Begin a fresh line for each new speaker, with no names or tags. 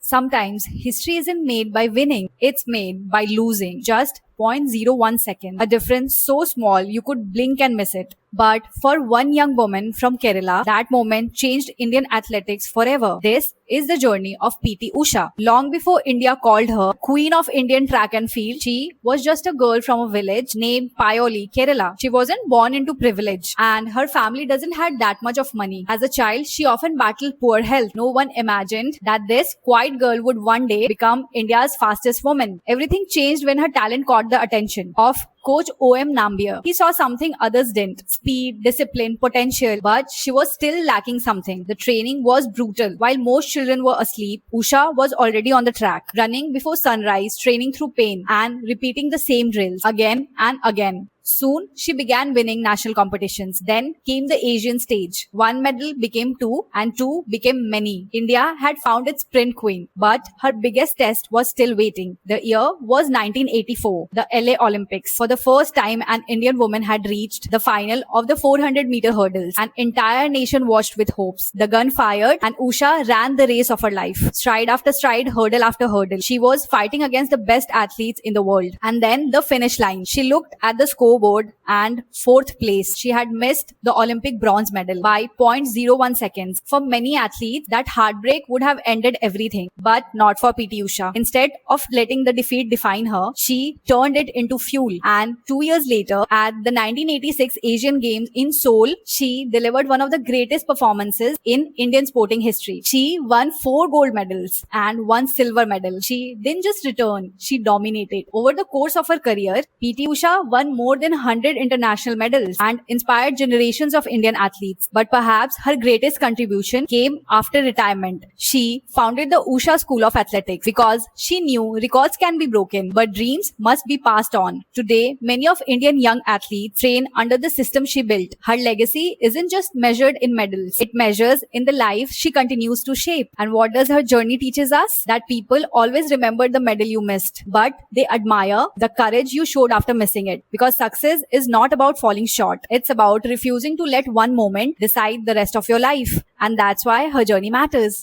Sometimes history isn't made by winning, it's made by losing. Just zero point zero 0.01 second. A difference so small you could blink and miss it. But for one young woman from Kerala, that moment changed Indian athletics forever. This is the journey of PT Usha. Long before India called her Queen of Indian Track and Field, she was just a girl from a village named Payoli, Kerala. She wasn't born into privilege and her family doesn't had that much of money. As a child, she often battled poor health. No one imagined that this quiet girl would one day become India's fastest woman. Everything changed when her talent caught the attention of coach OM Nambiar. He saw something others didn't: speed, discipline, potential, but she was still lacking something. The training was brutal. While most children were asleep, Usha was already on the track, running before sunrise, training through pain, and repeating the same drills again and again. Soon, she began winning national competitions. Then came the Asian stage. One medal became two, and two became many. India had found its sprint queen, but her biggest test was still waiting. The year was 1984, the LA Olympics. For the first time, an Indian woman had reached the final of the 400-meter hurdles. An entire nation watched with hopes. The gun fired, and Usha ran the race of her life. Stride after stride, hurdle after hurdle. She was fighting against the best athletes in the world. And then the finish line. She looked at the scoreboard and fourth place. She had missed the Olympic bronze medal by 0.01 seconds. For many athletes, that heartbreak would have ended everything, but not for PT Usha. Instead of letting the defeat define her, she turned it into fuel. And 2 years later, at the 1986 Asian Games in Seoul, she delivered one of the greatest performances in Indian sporting history. She won 4 gold medals and 1 silver medal. She didn't just return, she dominated. Over the course of her career, PT Usha won more than 100 international medals and inspired generations of Indian athletes. But perhaps her greatest contribution came after retirement. She founded the Usha School of Athletics because she knew records can be broken, but dreams must be passed on. Today, many of Indian young athletes train under the system she built. Her legacy isn't just measured in medals. It measures in the life she continues to shape. And what does her journey teaches us? That people always remember the medal you missed, but they admire the courage you showed after missing it. Because success is not about falling short. It's about refusing to let one moment decide the rest of your life. And that's why her journey matters.